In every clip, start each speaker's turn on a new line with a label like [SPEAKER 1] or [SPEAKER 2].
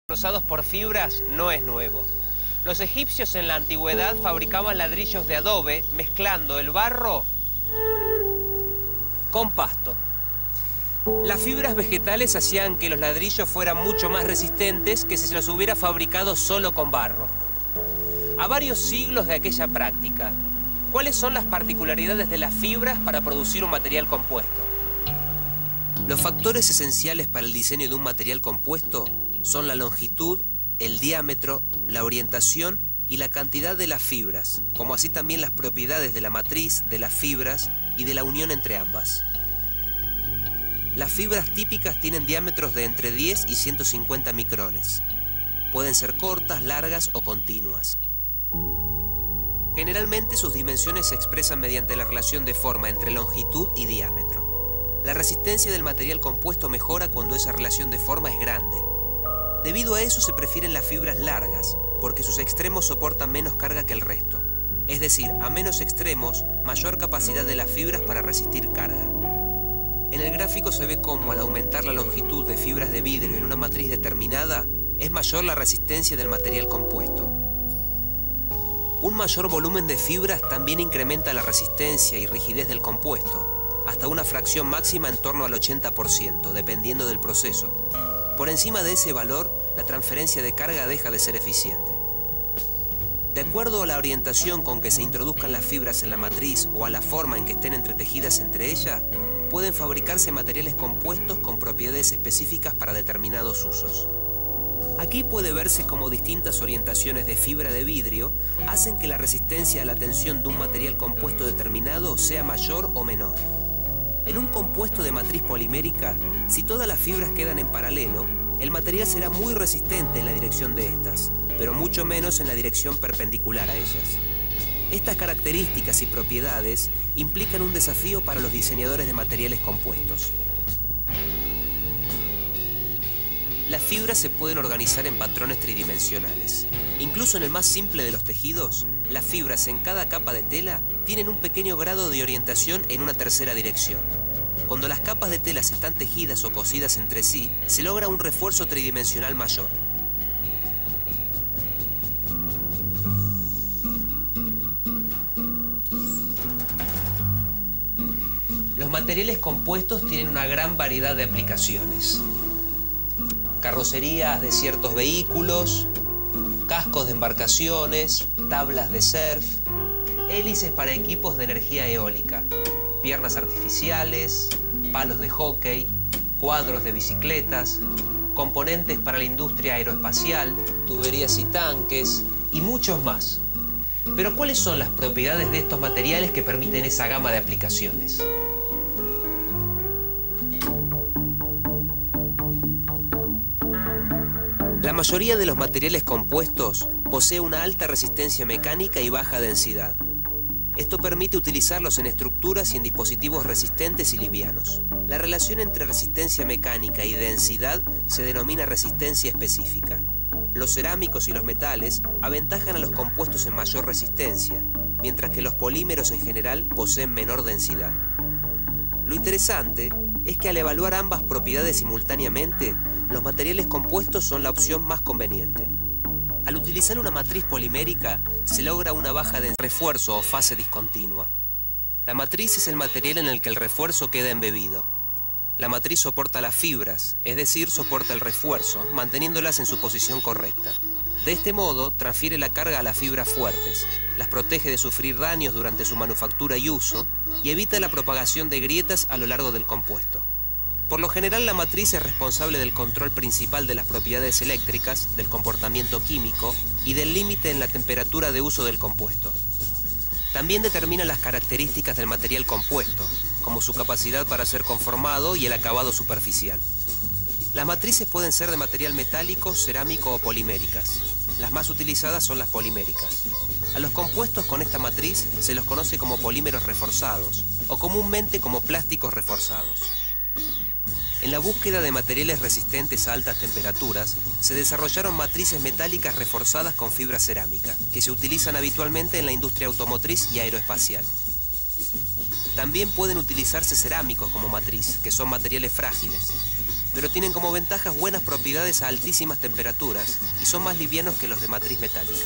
[SPEAKER 1] reforzados por fibras no es nuevo. Los egipcios en la antigüedad fabricaban ladrillos de adobe mezclando el barro con pasto. Las fibras vegetales hacían que los ladrillos fueran mucho más resistentes que si se los hubiera fabricado solo con barro. A varios siglos de aquella práctica, ¿cuáles son las particularidades de las fibras para producir un material compuesto? Los factores esenciales para el diseño de un material compuesto son la longitud, el diámetro, la orientación y la cantidad de las fibras, como así también las propiedades de la matriz, de las fibras y de la unión entre ambas. Las fibras típicas tienen diámetros de entre 10 y 150 micrones. Pueden ser cortas, largas o continuas. Generalmente sus dimensiones se expresan mediante la relación de forma entre longitud y diámetro. La resistencia del material compuesto mejora cuando esa relación de forma es grande. Debido a eso se prefieren las fibras largas, porque sus extremos soportan menos carga que el resto. Es decir, a menos extremos, mayor capacidad de las fibras para resistir carga. En el gráfico se ve cómo al aumentar la longitud de fibras de vidrio en una matriz determinada, es mayor la resistencia del material compuesto. Un mayor volumen de fibras también incrementa la resistencia y rigidez del compuesto, hasta una fracción máxima en torno al 80%, dependiendo del proceso. Por encima de ese valor, la transferencia de carga deja de ser eficiente. De acuerdo a la orientación con que se introduzcan las fibras en la matriz o a la forma en que estén entretejidas entre ellas, pueden fabricarse materiales compuestos con propiedades específicas para determinados usos. Aquí puede verse cómo distintas orientaciones de fibra de vidrio hacen que la resistencia a la tensión de un material compuesto determinado sea mayor o menor. En un compuesto de matriz polimérica, si todas las fibras quedan en paralelo, el material será muy resistente en la dirección de estas, pero mucho menos en la dirección perpendicular a ellas. Estas características y propiedades implican un desafío para los diseñadores de materiales compuestos. Las fibras se pueden organizar en patrones tridimensionales. Incluso en el más simple de los tejidos, las fibras en cada capa de tela tienen un pequeño grado de orientación en una tercera dirección. Cuando las capas de telas están tejidas o cosidas entre sí, se logra un refuerzo tridimensional mayor. Los materiales compuestos tienen una gran variedad de aplicaciones. Carrocerías de ciertos vehículos, cascos de embarcaciones, tablas de surf, hélices para equipos de energía eólica, piernas artificiales, palos de hockey, cuadros de bicicletas, componentes para la industria aeroespacial, tuberías y tanques y muchos más. Pero ¿cuáles son las propiedades de estos materiales que permiten esa gama de aplicaciones? La mayoría de los materiales compuestos posee una alta resistencia mecánica y baja densidad. Esto permite utilizarlos en estructuras y en dispositivos resistentes y livianos. La relación entre resistencia mecánica y densidad se denomina resistencia específica. Los cerámicos y los metales aventajan a los compuestos en mayor resistencia, mientras que los polímeros en general poseen menor densidad. Lo interesante es que al evaluar ambas propiedades simultáneamente, los materiales compuestos son la opción más conveniente. Al utilizar una matriz polimérica, se logra una baja de refuerzo o fase discontinua. La matriz es el material en el que el refuerzo queda embebido. La matriz soporta las fibras, es decir, soporta el refuerzo, manteniéndolas en su posición correcta. De este modo, transfiere la carga a las fibras fuertes, las protege de sufrir daños durante su manufactura y uso, y evita la propagación de grietas a lo largo del compuesto. Por lo general, la matriz es responsable del control principal de las propiedades eléctricas, del comportamiento químico y del límite en la temperatura de uso del compuesto. También determina las características del material compuesto, como su capacidad para ser conformado y el acabado superficial. Las matrices pueden ser de material metálico, cerámico o poliméricas. Las más utilizadas son las poliméricas. A los compuestos con esta matriz se los conoce como polímeros reforzados o comúnmente como plásticos reforzados. En la búsqueda de materiales resistentes a altas temperaturas, se desarrollaron matrices metálicas reforzadas con fibra cerámica, que se utilizan habitualmente en la industria automotriz y aeroespacial. También pueden utilizarse cerámicos como matriz, que son materiales frágiles. pero tienen como ventajas buenas propiedades a altísimas temperaturas y son más livianos que los de matriz metálica.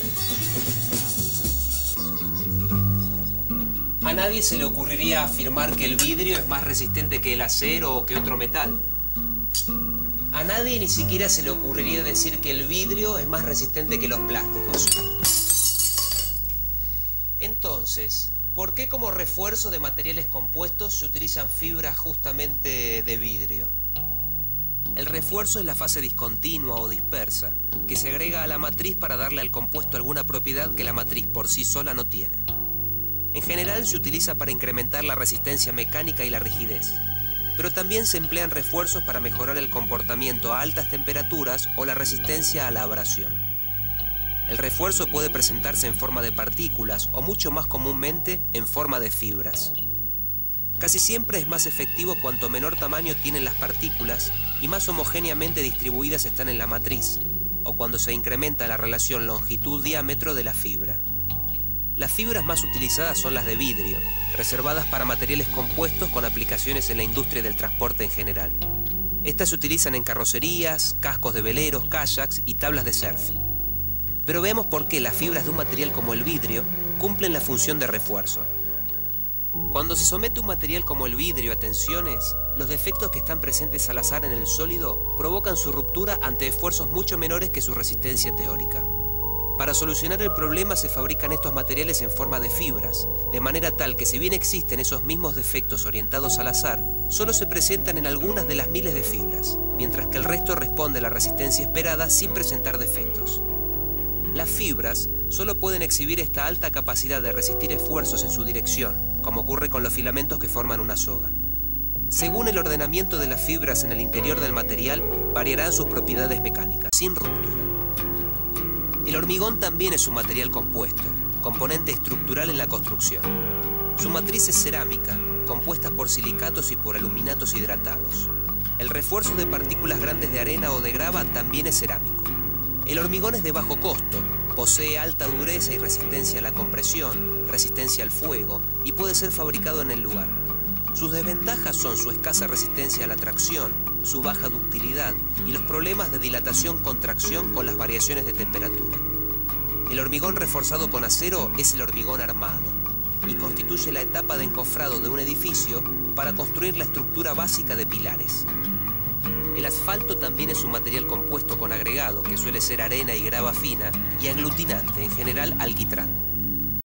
[SPEAKER 1] A nadie se le ocurriría afirmar que el vidrio es más resistente que el acero o que otro metal. A nadie ni siquiera se le ocurriría decir que el vidrio es más resistente que los plásticos. Entonces, ¿por qué como refuerzo de materiales compuestos se utilizan fibras justamente de vidrio? El refuerzo es la fase discontinua o dispersa, que se agrega a la matriz para darle al compuesto alguna propiedad que la matriz por sí sola no tiene. En general se utiliza para incrementar la resistencia mecánica y la rigidez, pero también se emplean refuerzos para mejorar el comportamiento a altas temperaturas o la resistencia a la abrasión. El refuerzo puede presentarse en forma de partículas o mucho más comúnmente en forma de fibras. Casi siempre es más efectivo cuanto menor tamaño tienen las partículas y más homogéneamente distribuidas están en la matriz, o cuando se incrementa la relación longitud-diámetro de la fibra. Las fibras más utilizadas son las de vidrio, reservadas para materiales compuestos con aplicaciones en la industria del transporte en general. Estas se utilizan en carrocerías, cascos de veleros, kayaks y tablas de surf. Pero veamos por qué las fibras de un material como el vidrio cumplen la función de refuerzo. Cuando se somete un material como el vidrio a tensiones, los defectos que están presentes al azar en el sólido provocan su ruptura ante esfuerzos mucho menores que su resistencia teórica. Para solucionar el problema se fabrican estos materiales en forma de fibras, de manera tal que si bien existen esos mismos defectos orientados al azar, solo se presentan en algunas de las miles de fibras, mientras que el resto responde a la resistencia esperada sin presentar defectos. Las fibras solo pueden exhibir esta alta capacidad de resistir esfuerzos en su dirección, como ocurre con los filamentos que forman una soga. Según el ordenamiento de las fibras en el interior del material, variarán sus propiedades mecánicas, sin ruptura. El hormigón también es un material compuesto, componente estructural en la construcción. Su matriz es cerámica, compuesta por silicatos y por aluminatos hidratados. El refuerzo de partículas grandes de arena o de grava también es cerámico. El hormigón es de bajo costo, posee alta dureza y resistencia a la compresión, resistencia al fuego y puede ser fabricado en el lugar. Sus desventajas son su escasa resistencia a la tracción, su baja ductilidad y los problemas de dilatación-contracción con las variaciones de temperatura. El hormigón reforzado con acero es el hormigón armado y constituye la etapa de encofrado de un edificio para construir la estructura básica de pilares. El asfalto también es un material compuesto con agregado que suele ser arena y grava fina y aglutinante, en general alquitrán.